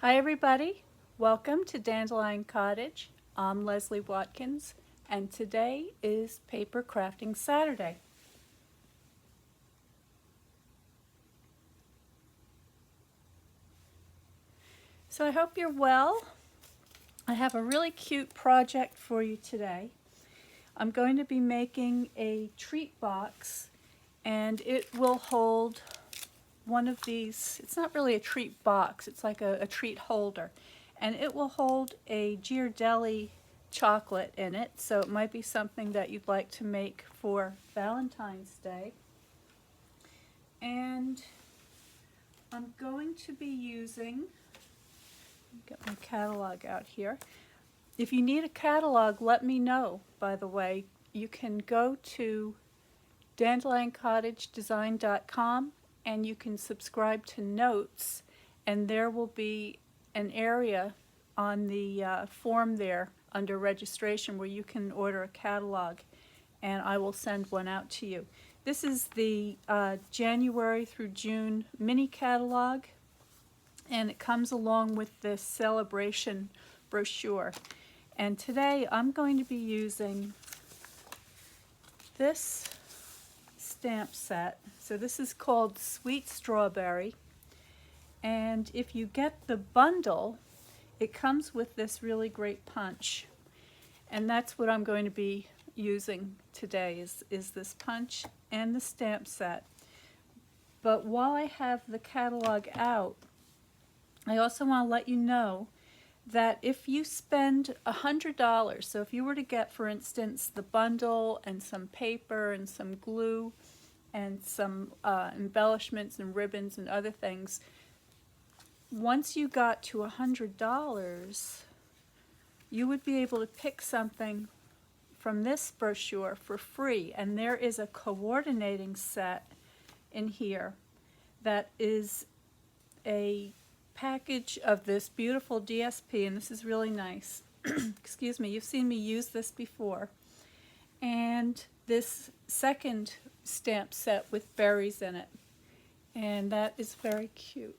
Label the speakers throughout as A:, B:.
A: Hi everybody, welcome to Dandelion Cottage. I'm Leslie Watkins and today is Paper Crafting Saturday. So I hope you're well. I have a really cute project for you today. I'm going to be making a treat box and it will hold one of these. It's not really a treat box, it's like a treat holder, and it will hold a Ghirardelli chocolate in it, so it might be something that you'd like to make for Valentine's Day. And I'm going to be using, get my catalog out here. If you need a catalog, let me know, by the way. You can go to dandelioncottagedesign.com and you can subscribe to notes, and there will be an area on the form there under registration where you can order a catalog, and I will send one out to you. This is the January through June mini catalog, and it comes along with this Sale-A-Bration brochure. And today I'm going to be using this stamp set. So this is called Sweet Strawberry, and if you get the bundle, it comes with this really great punch, and that's what I'm going to be using today is this punch and the stamp set. But while I have the catalog out, I also want to let you know that if you spend $100, so if you were to get, for instance, the bundle and some paper and some glue and some embellishments and ribbons and other things, once you got to $100, you would be able to pick something from this brochure for free, and there is a coordinating set in here that is a package of this beautiful DSP, and this is really nice. Excuse me, you've seen me use this before. And this second stamp set with berries in it, and that is very cute.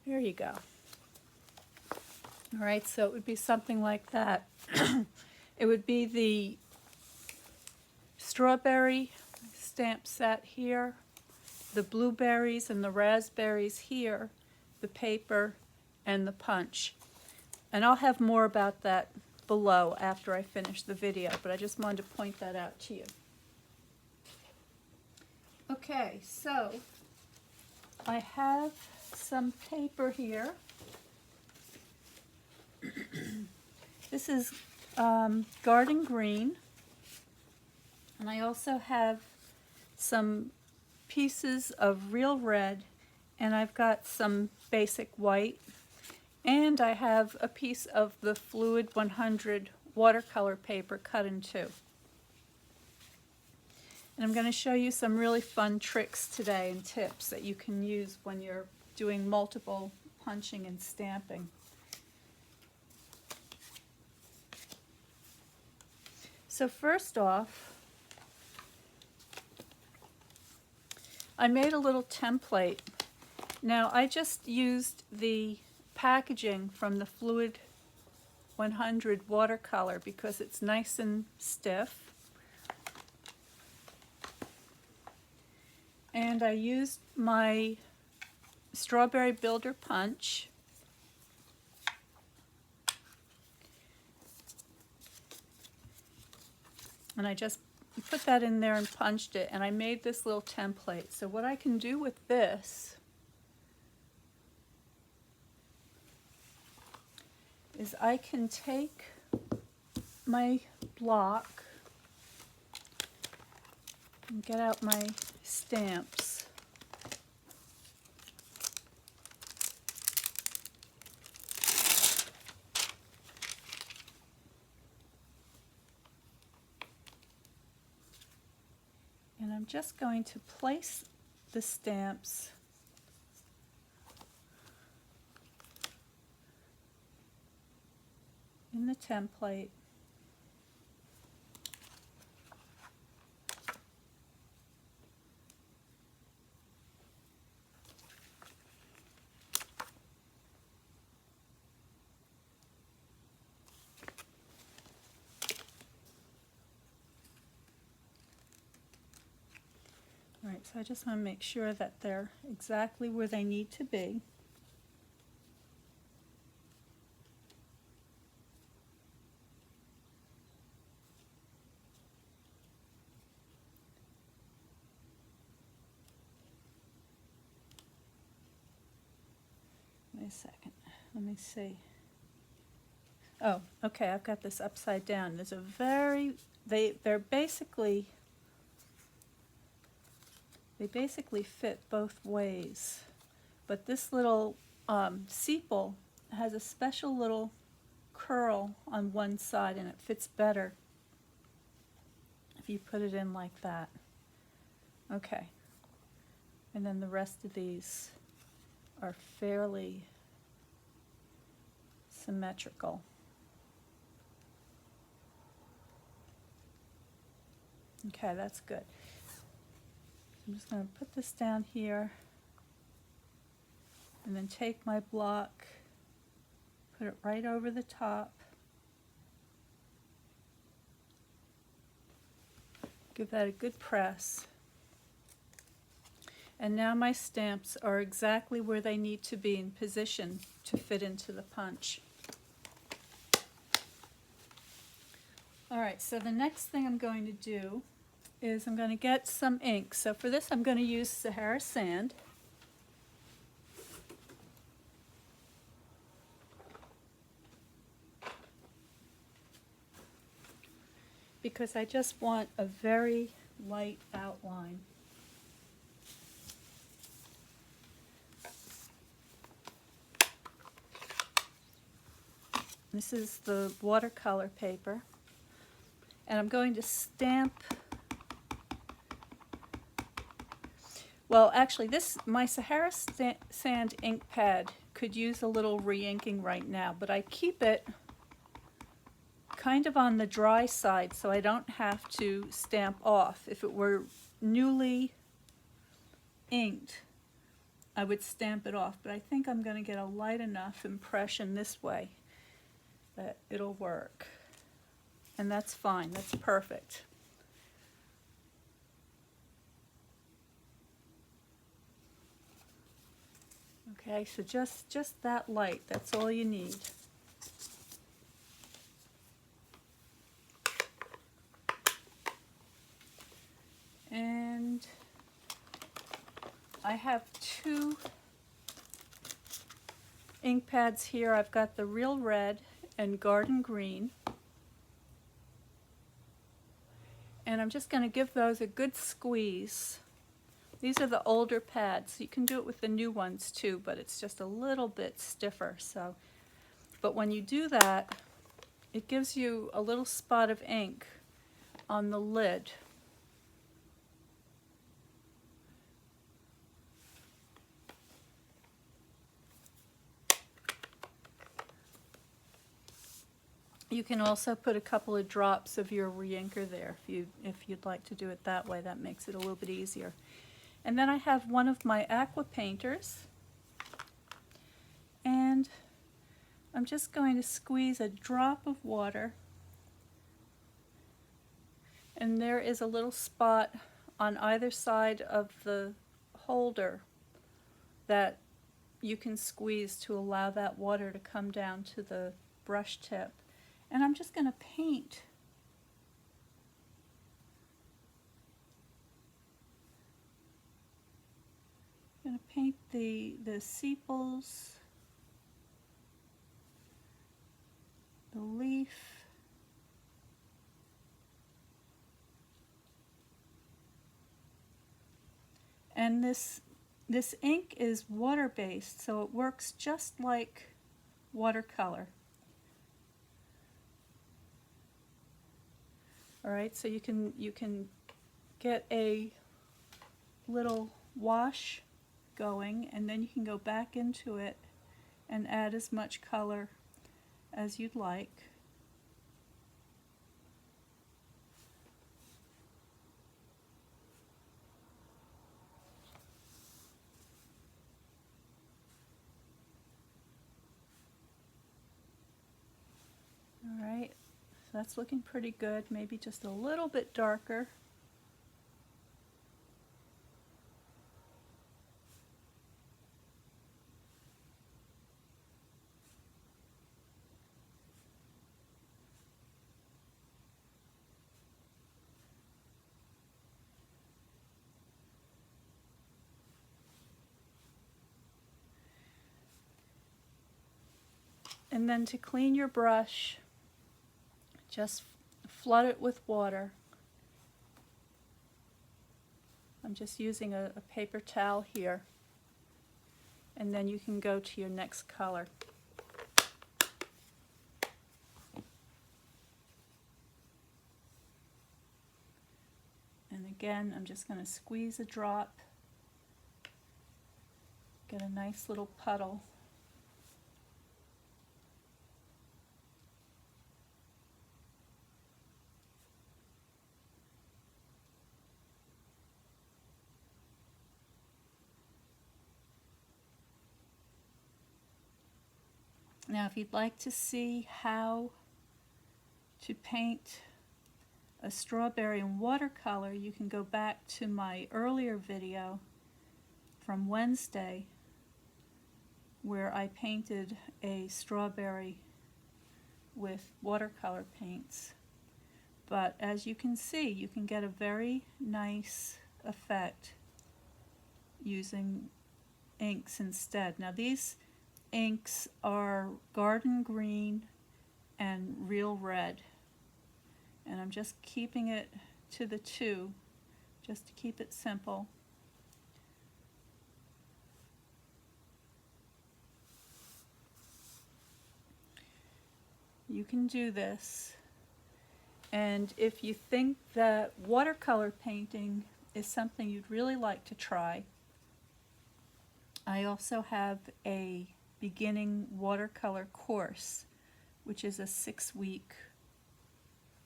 A: There you go. All right, so it would be something like that. It would be the strawberry stamp set here, the blueberries and the raspberries here, the paper, and the punch. And I'll have more about that below after I finish the video, but I just wanted to point that out to you. Okay, so I have some paper here. This is garden green, and I also have some pieces of real red, and I've got some basic white, and I have a piece of the Fluid 100 watercolor paper cut in two. And I'm going to show you some really fun tricks today and tips that you can use when you're doing multiple punching and stamping. So first off, I made a little template. Now I just used the packaging from the Fluid 100 watercolor because it's nice and stiff. And I used my strawberry builder punch. And I just put that in there and punched it, and I made this little template. So what I can do with this is I can take my block and get out my stamps. And I'm just going to place the stamps in the template. So I just want to make sure that they're exactly where they need to be. Wait a second, let me see. Oh, okay, I've got this upside down. There's a they're basically, they basically fit both ways. But this little sepal has a special little curl on one side, and it fits better if you put it in like that. Okay, and then the rest of these are fairly symmetrical. Okay, that's good. I'm just going to put this down here and then take my block, put it right over the top, give that a good press, and now my stamps are exactly where they need to be in position to fit into the punch. Alright, so the next thing I'm going to do is I'm going to get some ink. So for this I'm going to use Sahara sand. Because I just want a very light outline. This is the watercolor paper, and I'm going to stamp. Well, actually, my Sahara sand ink pad could use a little re-inking right now, but I keep it kind of on the dry side so I don't have to stamp off. If it were newly inked, I would stamp it off, but I think I'm going to get a light enough impression this way that it'll work. And that's fine, that's perfect. Okay, so just that light, that's all you need. And I have two ink pads here. I've got the Real Red and Garden Green. And I'm just going to give those a good squeeze. These are the older pads. You can do it with the new ones too, but it's just a little bit stiffer. But when you do that, it gives you a little spot of ink on the lid. You can also put a couple of drops of your re-inker there if you'd like to do it that way. That makes it a little bit easier. And then I have one of my aqua painters, and I'm just going to squeeze a drop of water, and there is a little spot on either side of the holder that you can squeeze to allow that water to come down to the brush tip. And I'm just going to paint the sepals, the leaf, and this ink is water-based, so it works just like watercolor. All right, so you can get a little wash going, and then you can go back into it and add as much color as you'd like. All right, so that's looking pretty good, maybe just a little bit darker. And then to clean your brush, just flood it with water. I'm just using a paper towel here. And then you can go to your next color. And again, I'm just going to squeeze a drop, get a nice little puddle. Now, if you'd like to see how to paint a strawberry in watercolor, you can go back to my earlier video from Wednesday where I painted a strawberry with watercolor paints. But as you can see, you can get a very nice effect using inks instead. Now these inks are garden green and real red, and I'm just keeping it to the two just to keep it simple. You can do this, and if you think that watercolor painting is something you'd really like to try, I also have a beginning watercolor course, which is a 6-week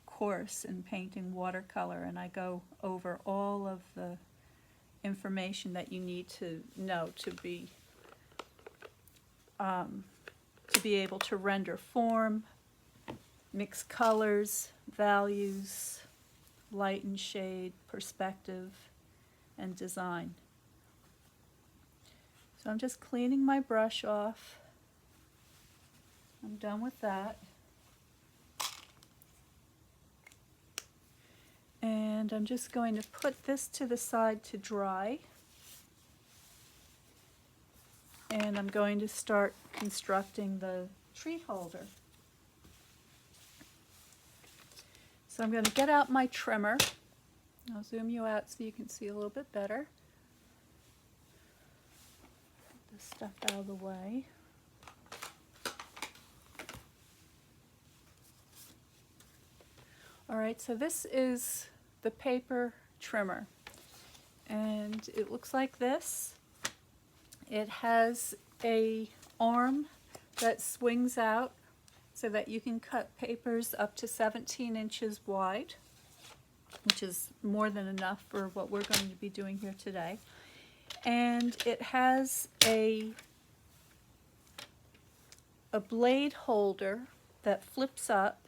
A: course in painting watercolor, and I go over all of the information that you need to know to be able to render form, mix colors, values, light and shade, perspective, and design. So I'm just cleaning my brush off. I'm done with that. And I'm just going to put this to the side to dry. And I'm going to start constructing the tree holder. So I'm going to get out my trimmer. I'll zoom you out so you can see a little bit better. Get this stuff out of the way. Alright, so this is the paper trimmer, and it looks like this. It has a arm that swings out so that you can cut papers up to 17 inches wide, which is more than enough for what we're going to be doing here today. And it has a blade holder that flips up,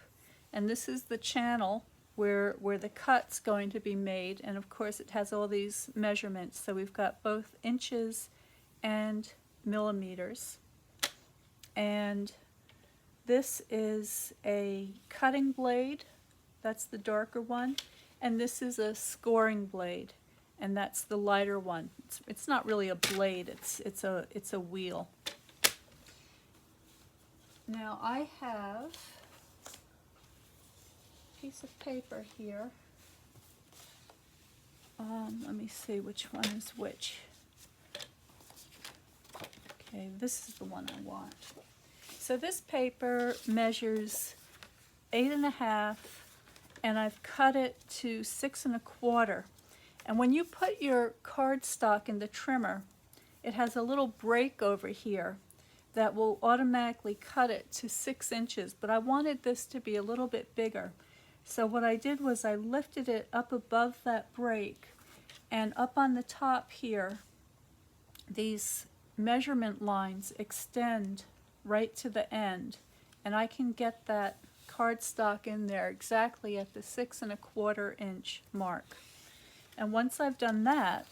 A: and this is the channel where the cut's going to be made, and of course it has all these measurements, so we've got both inches and millimeters. And this is a cutting blade, that's the darker one, and this is a scoring blade, and that's the lighter one. It's not really a blade, it's a wheel. Now I have a piece of paper here. Let me see which one is which. Okay, this is the one I want. So this paper measures 8.5, and I've cut it to 6 1/4. And when you put your cardstock in the trimmer, it has a little break over here that will automatically cut it to 6 inches, but I wanted this to be a little bit bigger. So what I did was I lifted it up above that break, and up on the top here, these measurement lines extend right to the end, and I can get that cardstock in there exactly at the 6 1/4 inch mark. And once I've done that,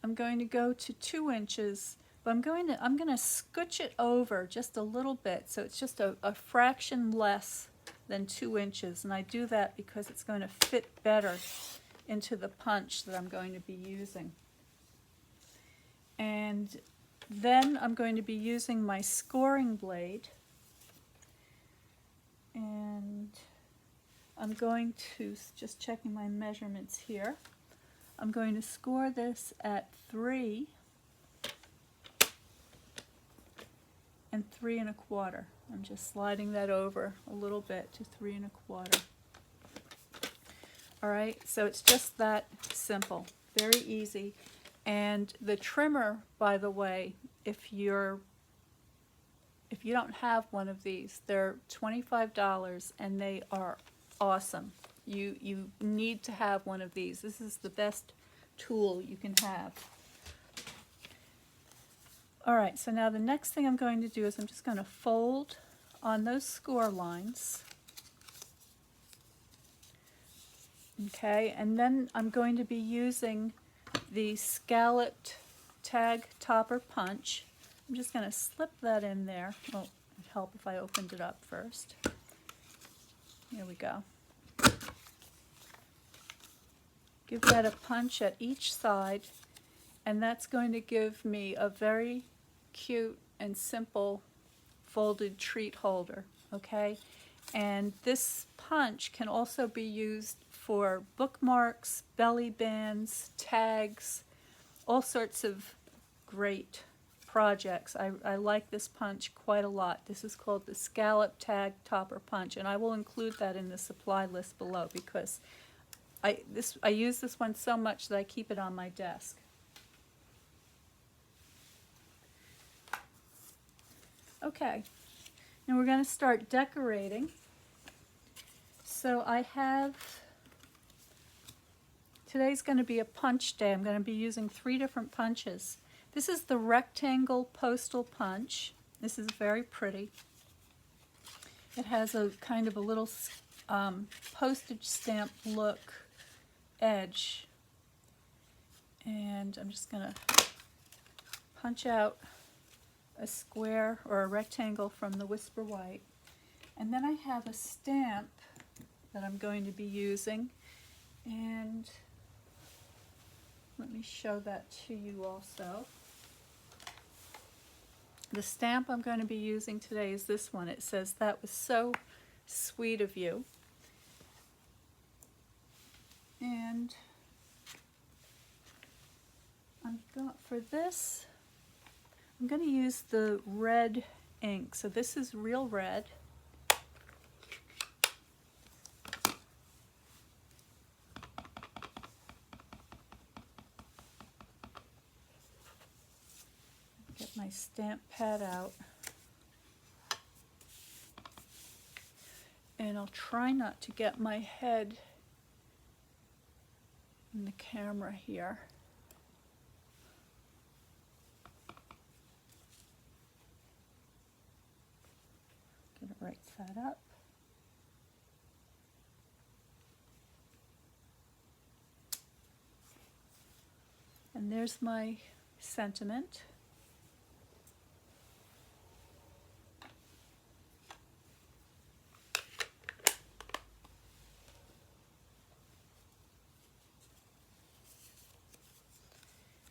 A: I'm going to go to 2 inches, but I'm going to scooch it over just a little bit, so it's just a fraction less than 2 inches, and I do that because it's going to fit better into the punch that I'm going to be using. And Then I'm going to be using my scoring blade, and I'm going to, just checking my measurements here, I'm going to score this at 3 and 3 1/4. I'm just sliding that over a little bit to 3 1/4. All right, so it's just that simple, very easy. And the trimmer, by the way, if you don't have one of these, they're $25 and they are awesome. You need to have one of these. This is the best tool you can have. All right, so now the next thing I'm going to do is I'm just going to fold on those score lines. Okay, and then I'm going to be using the scalloped tag topper punch. I'm just going to slip that in there. Oh, it'd help if I opened it up first. Here we go. Give that a punch at each side, and that's going to give me a very cute and simple folded treat holder, okay? And this punch can also be used for bookmarks, belly bands, tags, all sorts of great projects. I like this punch quite a lot. This is called the Scallop Tag Topper Punch, and I will include that in the supply list below because I use this one so much that I keep it on my desk. Okay, now we're going to start decorating. So I have, today's going to be a punch day. I'm going to be using 3 different punches. This is the rectangle postal punch. This is very pretty. It has a kind of a little postage stamp look edge. And I'm just going to punch out a square or a rectangle from the Whisper White. And then I have a stamp that I'm going to be using, and let me show that to you also. The stamp I'm going to be using today is this one. It says, "That was so sweet of you." And for this, I'm going to use the red ink. So this is real red. Get my stamp pad out. And I'll try not to get my head in the camera here. Get it right side up. And there's my sentiment.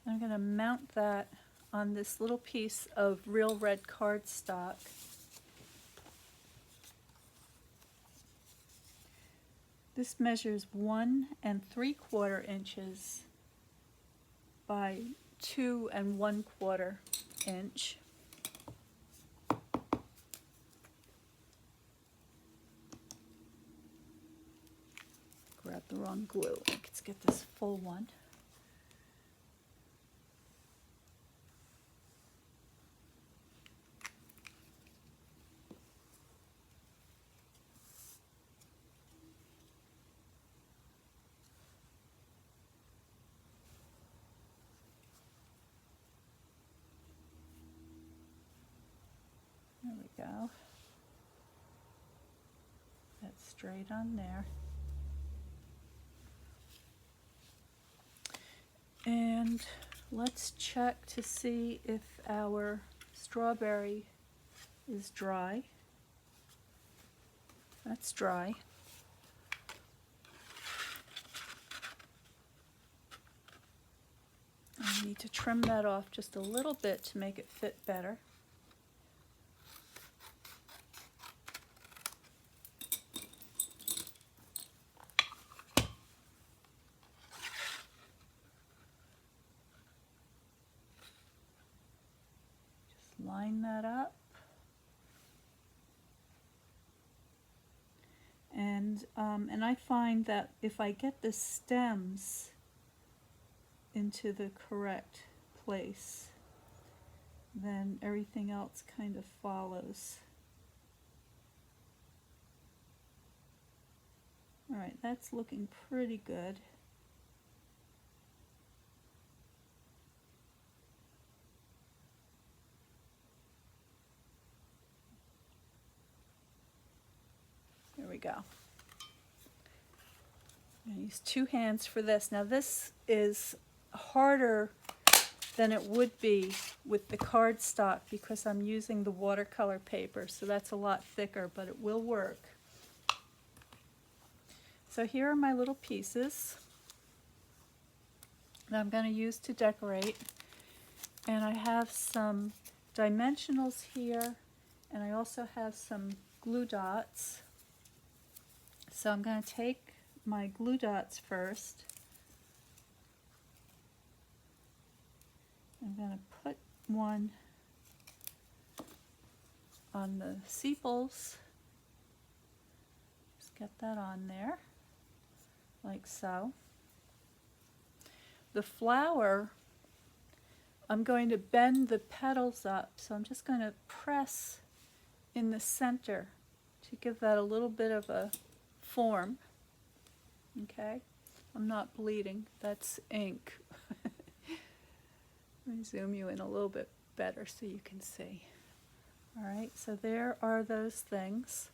A: I'm going to mount that on this little piece of real red cardstock. This measures 1 3/4 inches by 2 1/4 inch. Grab the wrong glue. Let's get this full one. There we go. That's straight on there. And let's check to see if our strawberry is dry. That's dry. And need to trim that off just a little bit to make it fit better. Just line that up. And I find that if I get the stems into the correct place, then everything else kind of follows. All right, that's looking pretty good. There we go. I'm going to use 2 hands for this. Now this is harder than it would be with the cardstock because I'm using the watercolor paper, so that's a lot thicker, but it will work. So here are my little pieces that I'm going to use to decorate. And I have some dimensionals here, and I also have some glue dots. So I'm going to take my glue dots first. I'm going to put one on the sepals. Just get that on there, like so. The flower, I'm going to bend the petals up, so I'm just going to press in the center to give that a little bit of a form. Okay, I'm not bleeding, that's ink. Let me zoom you in a little bit better so you can see. All right, so there are those things.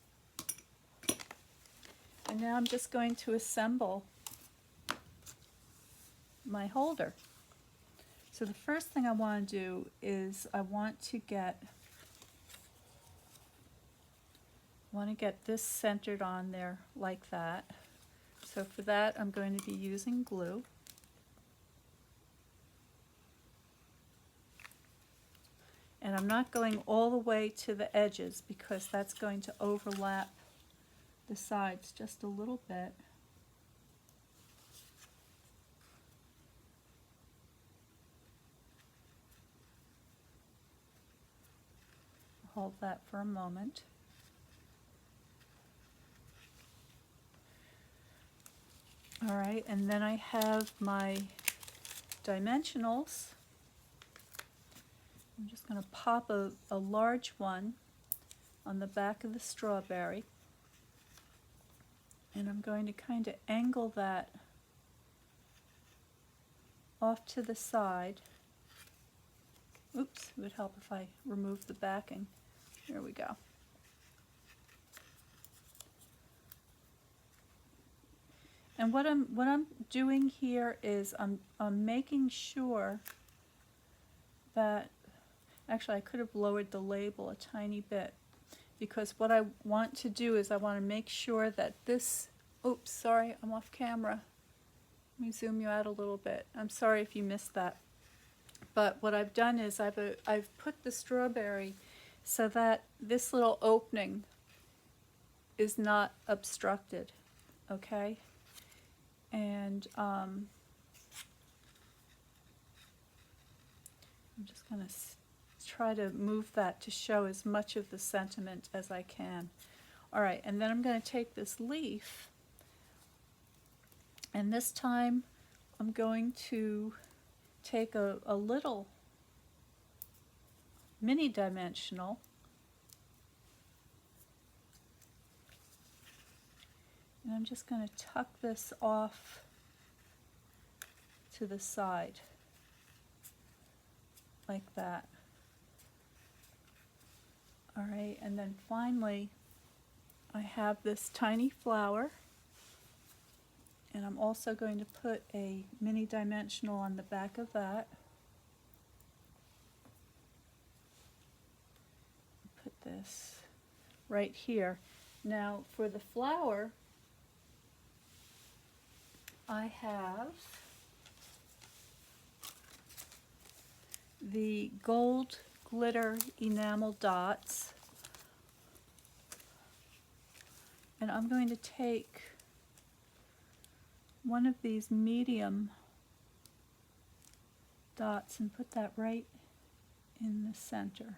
A: And now I'm just going to assemble my holder. So the first thing I want to do is I want to get this centered on there like that. So for that I'm going to be using glue. And I'm not going all the way to the edges because that's going to overlap the sides just a little bit. Hold that for a moment. All right, and then I have my dimensionals. I'm just going to pop a large one on the back of the strawberry, and I'm going to kind of angle that off to the side. Oops, it would help if I remove the backing. There we go. And what I'm doing here is I'm making sure that, actually I could have lowered the label a tiny bit, because what I want to do is I want to make sure that this, oops, sorry, I'm off camera. Let me zoom you out a little bit. I'm sorry if you missed that. But what I've done is I've put the strawberry so that this little opening is not obstructed, okay? And I'm just going to try to move that to show as much of the sentiment as I can. All right, and then I'm going to take this leaf, and this time I'm going to take a little mini dimensional, and I'm just going to tuck this off to the side like that. All right, and then finally I have this tiny flower, and I'm also going to put a mini dimensional on the back of that. Put this right here. Now for the flower, I have the gold glitter enamel dots, and I'm going to take one of these medium dots and put that right in the center.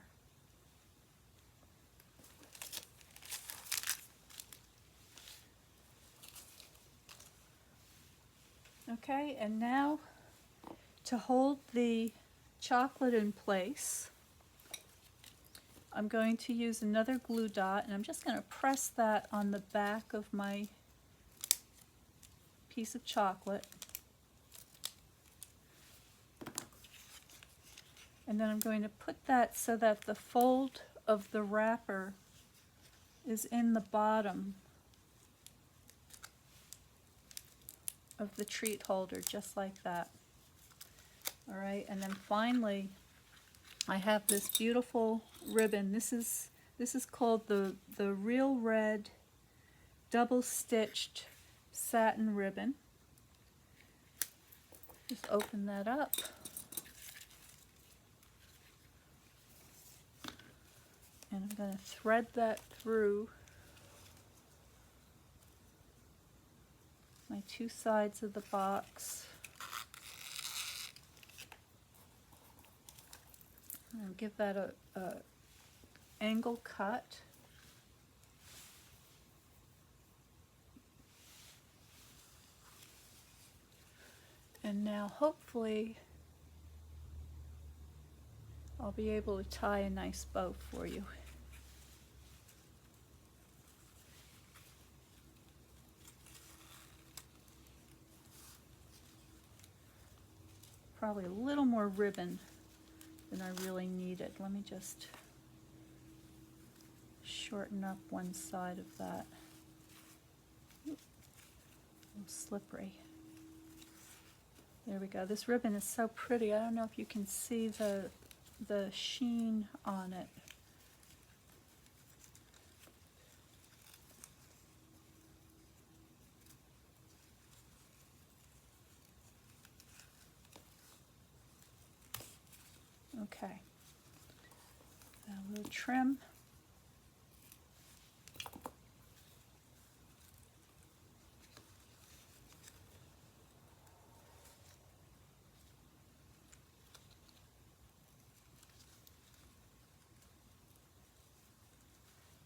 A: Okay, and now to hold the chocolate in place, I'm going to use another glue dot, and I'm just going to press that on the back of my piece of chocolate. And then I'm going to put that so that the fold of the wrapper is in the bottom of the treat holder, just like that. All right, and then finally, I have this beautiful ribbon. This is called the Real Red double-stitched satin ribbon. Just open that up. And I'm going to thread that through my two sides of the box. And give that a angle cut. And now hopefully I'll be able to tie a nice bow for you. Probably a little more ribbon than I really needed. Let me just shorten up one side of that. Oop, a little slippery. There we go. This ribbon is so pretty. I don't know if you can see the sheen on it. Okay, a little trim.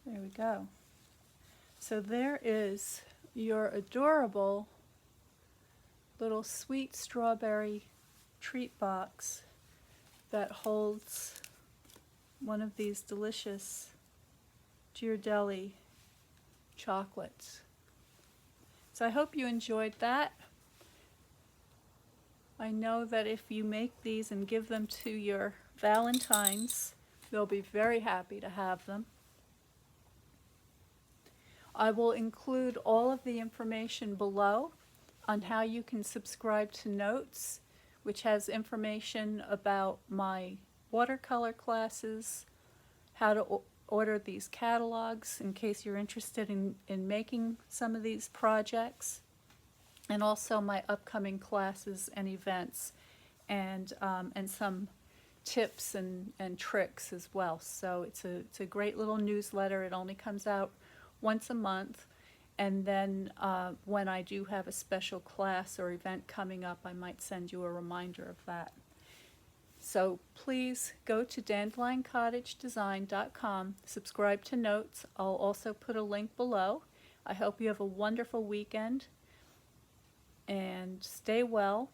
A: There we go. So there is your adorable little sweet strawberry treat box that holds one of these delicious Ghirardelli chocolates. So I hope you enjoyed that. I know that if you make these and give them to your Valentines, they'll be very happy to have them. I will include all of the information below on how you can subscribe to Notes, which has information about my watercolor classes, how to order these catalogs in case you're interested in making some of these projects, and also my upcoming classes and events, and some tips and tricks as well. So it's a great little newsletter. It only comes out once a month, and then when I do have a special class or event coming up, I might send you a reminder of that. So please go to DandelionCottageDesign.com, subscribe to Notes. I'll also put a link below. I hope you have a wonderful weekend, and stay well,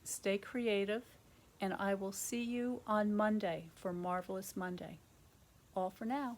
A: stay creative, and I will see you on Monday for Marvelous Monday. All for now.